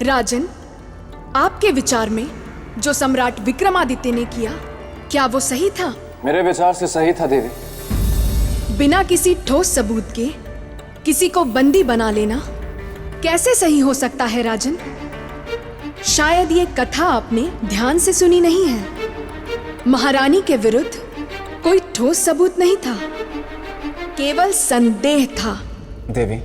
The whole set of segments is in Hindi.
राजन, आपके विचार में जो सम्राट विक्रमादित्य ने किया, क्या वो सही था? मेरे विचार से सही था देवी। बिना किसी ठोस सबूत के किसी को बंदी बना लेना कैसे सही हो सकता है राजन? शायद ये कथा आपने ध्यान से सुनी नहीं है। महारानी के विरुद्ध कोई ठोस सबूत नहीं था, केवल संदेह था। देवी,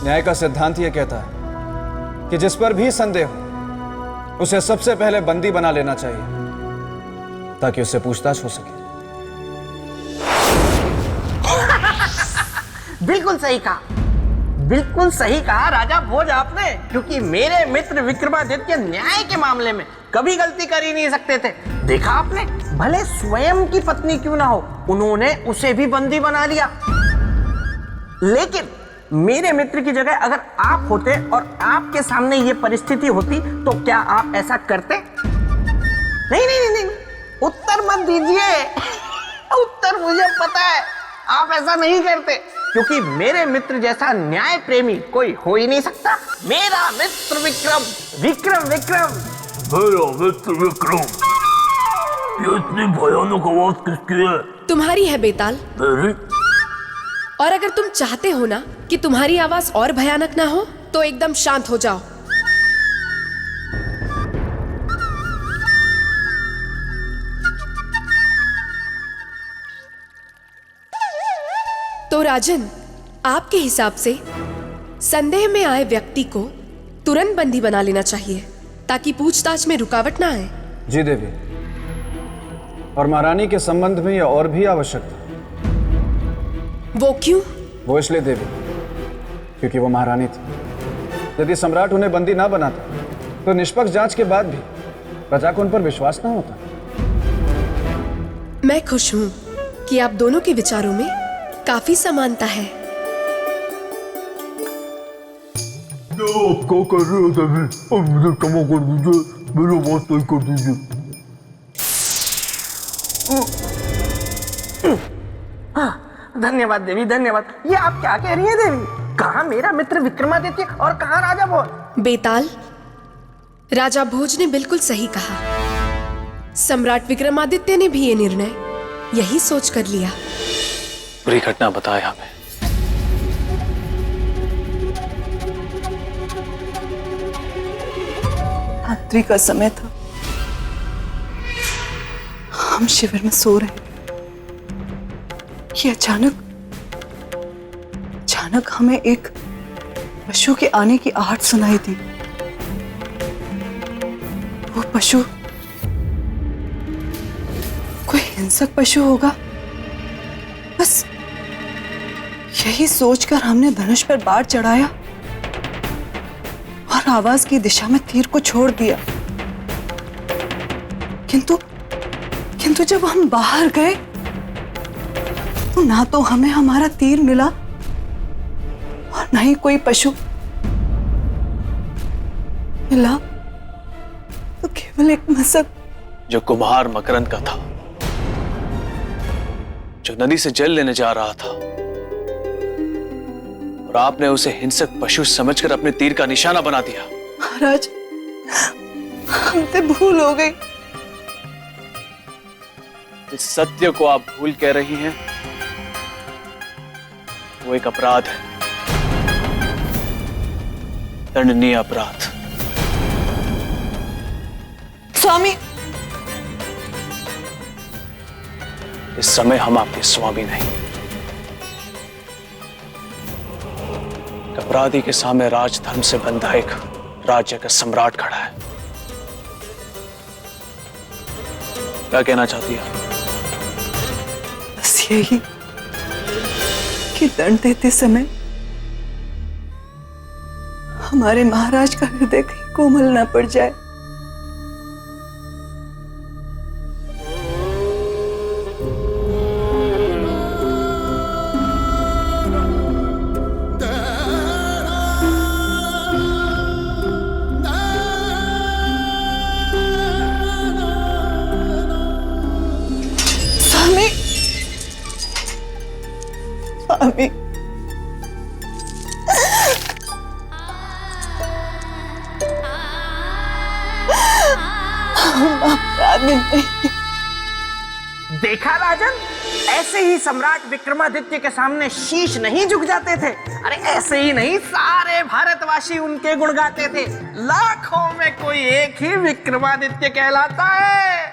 न्याय का सिद्धांत यह कहता है कि जिस पर भी संदेह हो उसे सबसे पहले बंदी बना लेना चाहिए ताकि उससे पूछताछ हो सके। बिल्कुल सही कहा, बिल्कुल सही कहा राजा भोज आपने, क्योंकि मेरे मित्र विक्रमादित्य न्याय के मामले में कभी गलती कर ही नहीं सकते थे। देखा आपने, भले स्वयं की पत्नी क्यों ना हो, उन्होंने उसे भी बंदी बना लिया। लेकिन मेरे मित्र की जगह अगर आप होते और आपके सामने ये परिस्थिति होती तो क्या आप ऐसा करते? नहीं नहीं नहीं, नहीं। उत्तर मत दीजिए। उत्तर मुझे पता है, आप ऐसा नहीं करते, क्योंकि मेरे मित्र जैसा न्याय प्रेमी कोई हो ही नहीं सकता। मेरा मित्र विक्रम, विक्रम विक्रम, मेरा मित्र विक्रम। ये इतनी भयानक आवाज किसकी है? तुम्हारी है बेताल। मेरी? और अगर तुम चाहते हो ना कि तुम्हारी आवाज और भयानक ना हो तो एकदम शांत हो जाओ। तो राजन, आपके हिसाब से संदेह में आए व्यक्ति को तुरंत बंदी बना लेना चाहिए ताकि पूछताछ में रुकावट ना आए। जी देवी, और महारानी के संबंध में यह और भी आवश्यक था। वो क्यों? वो इसलिए देवी क्योंकि वो महारानी थी। यदि सम्राट उन्हें बंदी ना बनाता तो निष्पक्ष जांच के बाद भी प्रजा को उन पर विश्वास ना होता। मैं खुश हूं कि आप दोनों के विचारों में काफी समानता है। आप क्या कर रहे हो देवी? अब मुझे क्षमा कर दीजिए, मेरी बात तय कर दीजिए। धन्यवाद देवी, धन्यवाद। ये आप क्या कह रही हैं देवी? कहाँ मेरा मित्र विक्रमादित्य और कहाँ राजा भोज? बेताल, राजा भोज ने बिल्कुल सही कहा। सम्राट विक्रमादित्य ने भी ये निर्णय यही सोच कर लिया। बुरी घटना बताए हमें। रात्रि का समय था, हम शिविर में सो रहे। ये अचानक हमें एक पशु के आने की आहट सुनाई दी। वो पशु कोई हिंसक पशु होगा, बस यही सोचकर हमने धनुष पर बाढ़ चढ़ाया और आवाज की दिशा में तीर को छोड़ दिया। किंतु जब हम बाहर गए तो ना तो हमें हमारा तीर मिला और ना ही कोई पशु मिला, तो केवल एक मसक जो कुम्हार मकरंद का था, जो नदी से जल लेने जा रहा था और आपने उसे हिंसक पशु समझकर अपने तीर का निशाना बना दिया। महाराज, हमसे भूल हो गई। इस सत्य को आप भूल कह रही हैं, वो एक अपराध है, दंडनीय अपराध। स्वामी, इस समय हम आपके स्वामी नहीं। अपराधी के सामने राजधर्म से बंधा एक राज्य का सम्राट खड़ा है। क्या कहना चाहती है? बस यही कि दंड देते समय हमारे महाराज का हृदय कहीं कोमल ना पड़ जाए। स्वामी, स्वामी, हम अपराधी नहीं। देखा राजन, ऐसे ही सम्राट विक्रमादित्य के सामने शीश नहीं झुक जाते थे। अरे ऐसे ही नहीं, सारे भारतवासी उनके गुण गाते थे। लाखों में कोई एक ही विक्रमादित्य कहलाता है।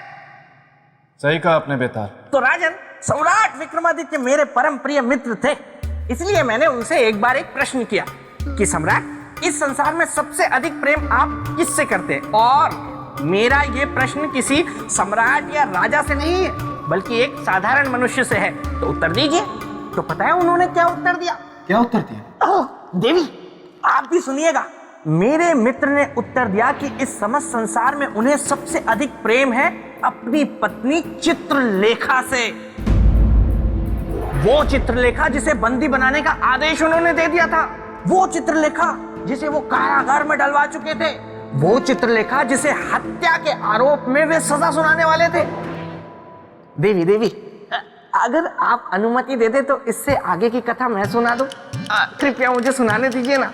सही कहा आपने बेताल। तो राजन, सम्राट विक्रमादित्य मेरे परम प्रिय मित्र थे, इसलिए मैंने उनसे एक बार एक प्रश्न किया कि सम्राट, इस संसार में सबसे अधिक प्रेम आप किससे करते हैं? और मेरा ये प्रश्न किसी सम्राट या राजा से नहीं है, बल्कि एक साधारण मनुष्य से है। तो उत्तर दीजिए। तो पता है उन्होंने क्या उत्तर दिया? क्या उत्तर दिया? देवी, आप भी सुनिएगा। मेरे मित्र ने उत्तर दिया कि इस समस्त संसार में उन्हें सबसे अधिक प्रेम है अपनी पत्नी चित्रलेखा से। वो चित्रलेखा जिसे बंदी बनाने का आदेश उन्होंने दे दिया था, वो चित्रलेखा जिसे वो कारागार में डलवा चुके थे, वो चित्रलेखा जिसे हत्या के आरोप में वे सजा सुनाने वाले थे। देवी, अगर आप अनुमति दे दे तो इससे आगे की कथा मैं सुना दूं। कृपया मुझे सुनाने दीजिए ना।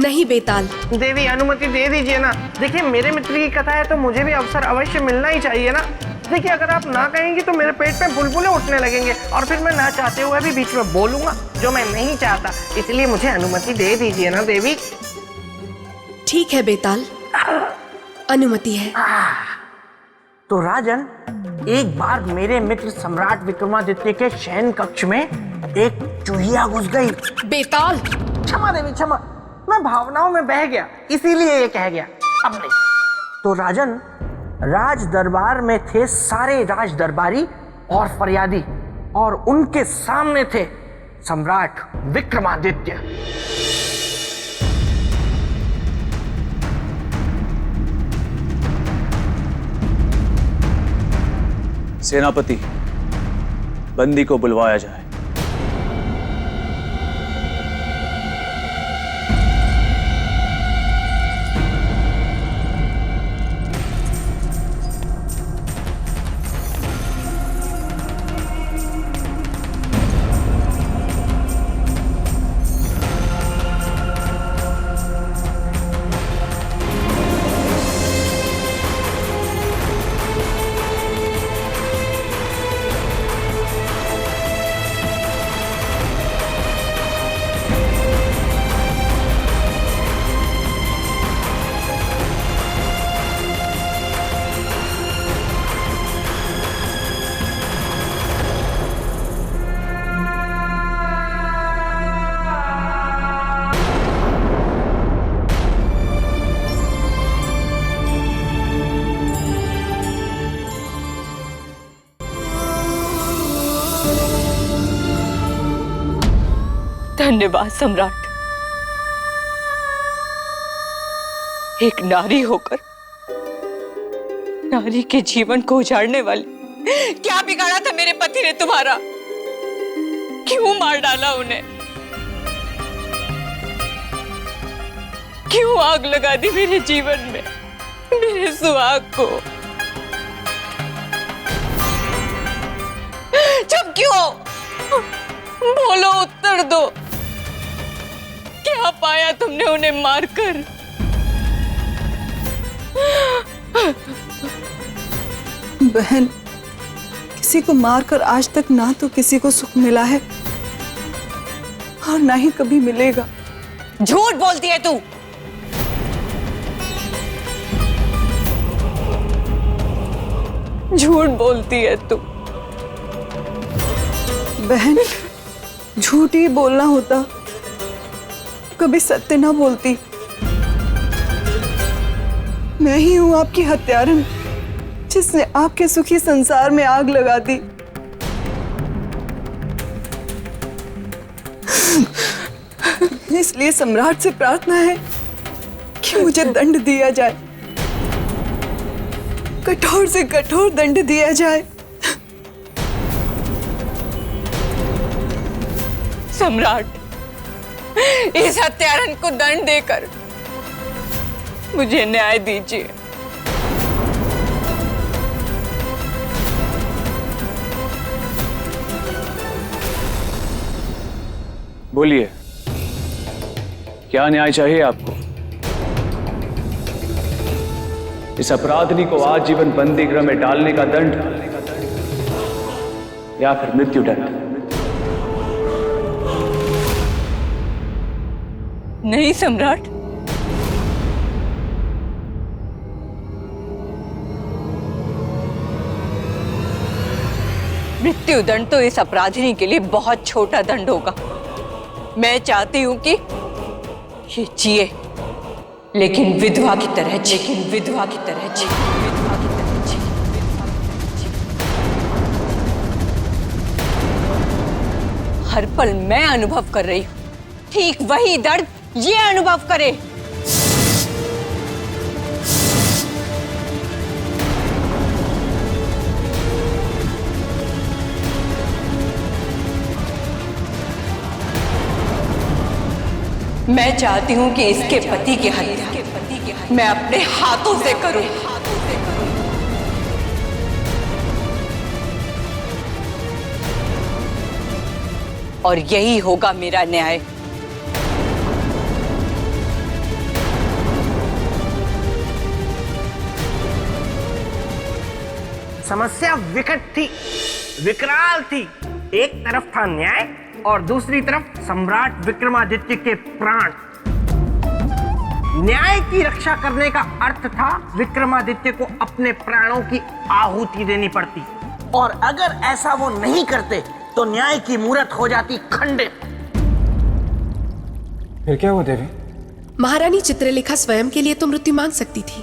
नहीं बेताल, देवी, अनुमति दे दीजिए ना। देखिए, मेरे मित्र की कथा है तो मुझे भी अवसर अवश्य मिलना ही चाहिए ना। देखिए, अगर आप ना कहेंगी तो मेरे पेट में बुलबुलें उठने लगेंगे और फिर मैं ना चाहते हुए भी बीच में बोलूंगा, जो मैं नहीं चाहता। इसलिए मुझे अनुमति दे दीजिए ना देवी। ठीक है बेताल, अनुमति है। तो राजन, एक बार मेरे मित्र सम्राट विक्रमादित्य के शयन कक्ष में एक चूहिया घुस गई। बेताल, क्षमा देवी, क्षमा, मैं भावनाओं में बह गया, इसीलिए ये कह गया। अब नहीं। तो राजन, राज दरबार में थे सारे राज दरबारी और फरियादी, और उनके सामने थे सम्राट विक्रमादित्य। सेनापति, बंदी को बुलवाया जाए। धन्यवाद सम्राट। एक नारी होकर नारी के जीवन को उजाड़ने वाली, क्या बिगाड़ा था मेरे पति ने तुम्हारा? क्यों मार डाला उन्हें? क्यों आग लगा दी मेरे जीवन में, मेरे सुहाग को? चुप क्यों? बोलो, उत्तर दो। क्या पाया तुमने उन्हें मारकर? बहन, किसी को मारकर आज तक ना तो किसी को सुख मिला है और ना ही कभी मिलेगा। झूठ बोलती है तू। झूठ बोलती है तू। बहन, झूठ ही बोलना होता, कभी सत्य ना बोलती। मैं ही हूं आपकी हत्यारन, जिसने आपके सुखी संसार में आग लगा दी। इसलिए सम्राट से प्रार्थना है कि मुझे दंड दिया जाए, कठोर से कठोर दंड दिया जाए। सम्राट, इस हत्यारन को दंड देकर मुझे न्याय दीजिए। बोलिए, क्या न्याय चाहिए आपको? इस अपराधिनी को आजीवन बंदी गृह में डालने का दंड या फिर मृत्यु दंड? नहीं सम्राट, मृत्यु दंड तो इस अपराधिनी के लिए बहुत छोटा दंड होगा। मैं चाहती हूं कि ये जिए, लेकिन विधवा की तरह जिए, लेकिन विधवा की तरह जिए, विधवा की तरह जिए, विधवा की तरह जिए। हर पल मैं अनुभव कर रही हूं, ठीक वही दर्द ये अनुभव करे। मैं चाहती हूं कि इसके पति की हत्या मैं अपने हाथों से करूं। और यही होगा मेरा न्याय। समस्या विकट थी, विकराल थी। एक तरफ था न्याय और दूसरी तरफ सम्राट विक्रमादित्य के प्राण। न्याय की रक्षा करने का अर्थ था विक्रमादित्य को अपने प्राणों की आहुति देनी पड़ती, और अगर ऐसा वो नहीं करते तो न्याय की मूरत हो जाती खंडित। फिर क्या हुआ देवी? महारानी चित्रलेखा स्वयं के लिए तो मृत्यु मांग सकती थी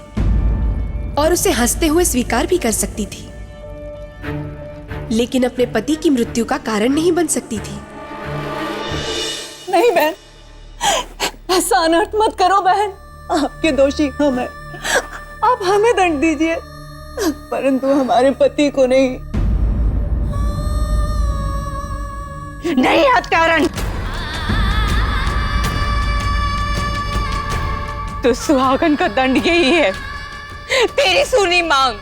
और उसे हंसते हुए स्वीकार भी कर सकती थी, लेकिन अपने पति की मृत्यु का कारण नहीं बन सकती थी। नहीं बहन, ऐसा अनर्थ मत करो बहन। आपके दोषी हम हैं, आप हमें दंड दीजिए, परंतु हमारे पति को नहीं। नहीं हत्यारण, तो सुहागन का दंड यही है, तेरी सुनी मांग।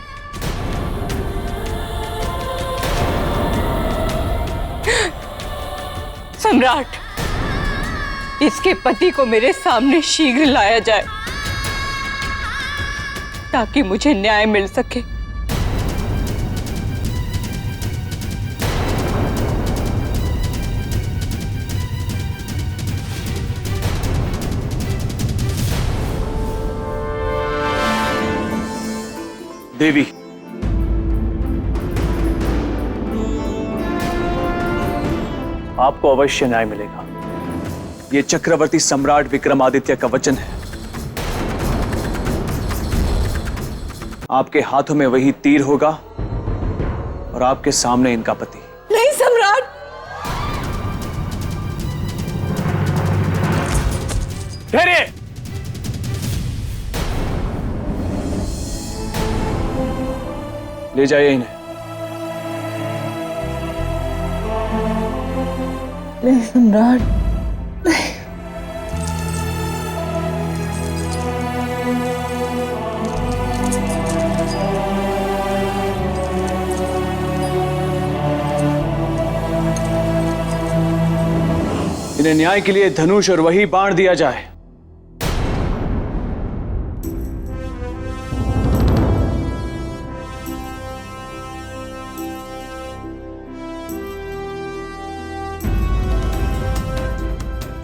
सम्राट, इसके पति को मेरे सामने शीघ्र लाया जाए ताकि मुझे न्याय मिल सके। देवी, आपको अवश्य न्याय मिलेगा। ये चक्रवर्ती सम्राट विक्रमादित्य का वचन है। आपके हाथों में वही तीर होगा और आपके सामने इनका पति। नहीं सम्राट, ठहरिए। ले जाइए इन्हें। नहीं सम्राट, इन्हें न्याय के लिए धनुष और वही बाण दिया जाए।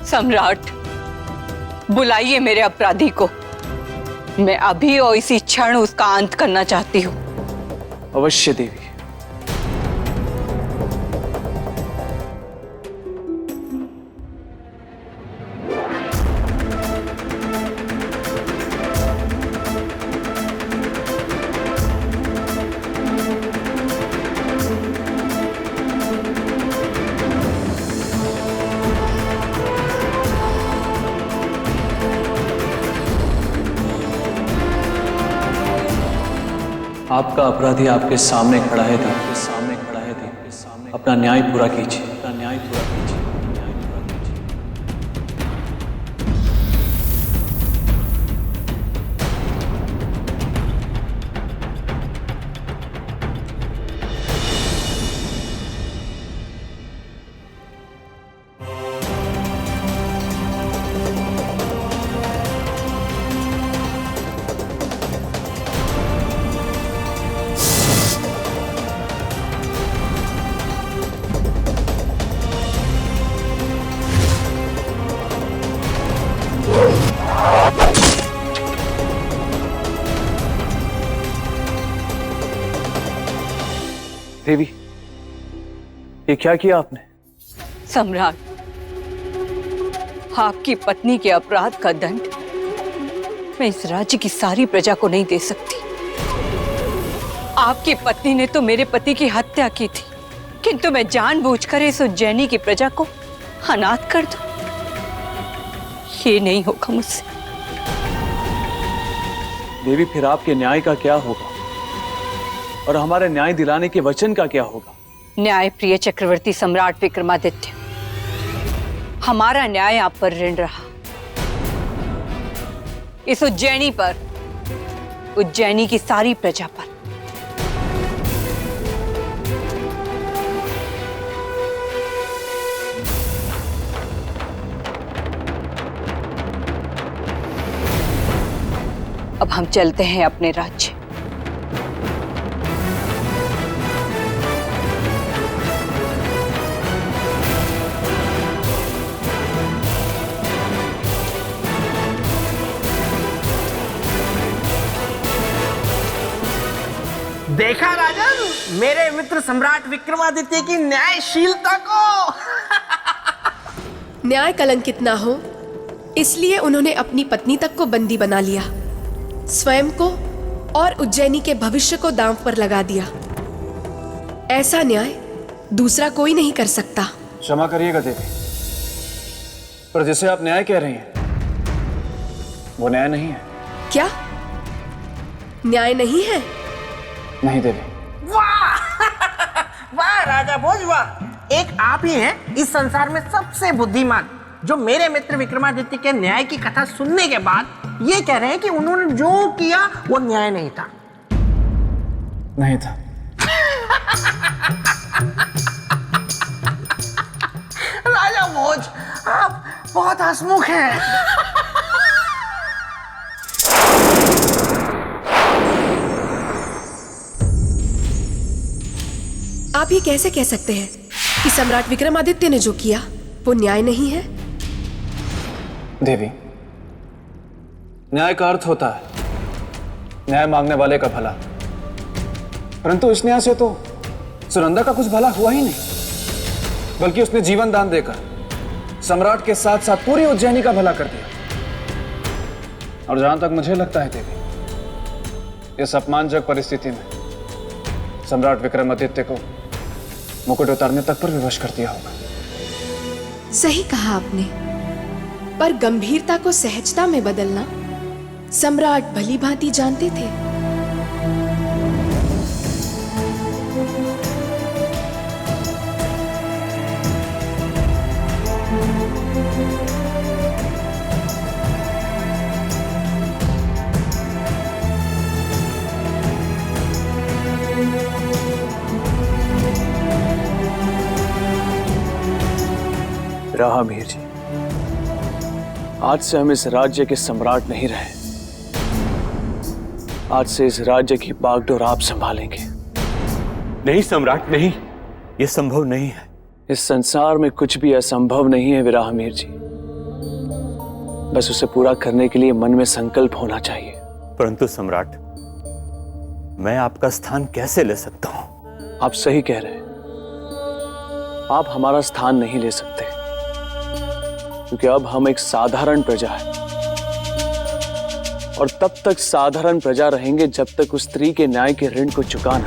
सम्राट, बुलाइए मेरे अपराधी को। मैं अभी और इसी क्षण उसका अंत करना चाहती हूँ। अवश्य देवी। आपका अपराधी आपके सामने खड़ा है देवी, आपके सामने खड़ा है देवी। अपना न्याय पूरा कीजिए, अपना न्याय पूरा कीजिए, न्याय पूरा कीजिए। देवी, ये क्या किया आपने? सम्राट, आपकी पत्नी के अपराध का दंड मैं इस राज्य की सारी प्रजा को नहीं दे सकती। आपकी पत्नी ने तो मेरे पति की हत्या की थी, किंतु मैं जानबूझकर इस उज्जैनी की प्रजा को अनाथ कर दूं, ये नहीं होगा मुझसे। देवी, फिर आपके न्याय का क्या होगा और हमारे न्याय दिलाने के वचन का क्या होगा? न्याय प्रिय चक्रवर्ती सम्राट विक्रमादित्य, हमारा न्याय आप पर ऋण रहा। इस उज्जैनी पर, उज्जैनी की सारी प्रजा पर। अब हम चलते हैं अपने राज्य। देखा राजन, मेरे मित्र सम्राट विक्रमादित्य की न्यायशीलता को। न्याय कलंकित ना हो, इसलिए उन्होंने अपनी पत्नी तक को बंदी बना लिया, स्वयं को और उज्जैनी के भविष्य को दांव पर लगा दिया। ऐसा न्याय दूसरा कोई नहीं कर सकता। क्षमा करिएगा देवी, पर जिसे आप न्याय कह रही हैं वो न्याय नहीं है। क्या न्याय नहीं है? नहीं देवी। वाह वाह राजा भोज, वाह! एक आप ही हैं इस संसार में सबसे बुद्धिमान जो मेरे मित्र विक्रमादित्य के न्याय की कथा सुनने के बाद ये कह रहे हैं कि उन्होंने जो किया वो न्याय नहीं था। नहीं था। राजा भोज, आप बहुत हंसमुख हैं। आप ये कैसे कह सकते हैं कि सम्राट विक्रमादित्य ने जो किया वो न्याय नहीं है? देवी, न्याय का अर्थ होता है न्याय मांगने वाले का भला, परंतु इस न्याय से तो सुनंदा का कुछ भला हुआ ही नहीं, बल्कि उसने जीवन दान देकर सम्राट के साथ साथ पूरी उज्जैनी का भला कर दिया। और जहां तक मुझे लगता है देवी, इस अपमानजनक परिस्थिति में सम्राट विक्रमादित्य को मुकुट उतारने तक पर विवश कर दिया होगा। सही कहा आपने, पर गंभीरता को सहजता में बदलना सम्राट भली भांति जानते थे। रहा मीर जी, आज से हम इस राज्य के सम्राट नहीं रहे। आज से इस राज्य की बागडोर आप संभालेंगे। नहीं सम्राट, नहीं, यह संभव नहीं है। इस संसार में कुछ भी असंभव नहीं है विराह मीर जी, बस उसे पूरा करने के लिए मन में संकल्प होना चाहिए। परंतु सम्राट, मैं आपका स्थान कैसे ले सकता हूं? आप सही कह रहे हैं, आप हमारा स्थान नहीं ले सकते, क्योंकि अब हम एक साधारण प्रजा है और तब तक साधारण प्रजा रहेंगे जब तक उस स्त्री के न्याय के ऋण को चुका न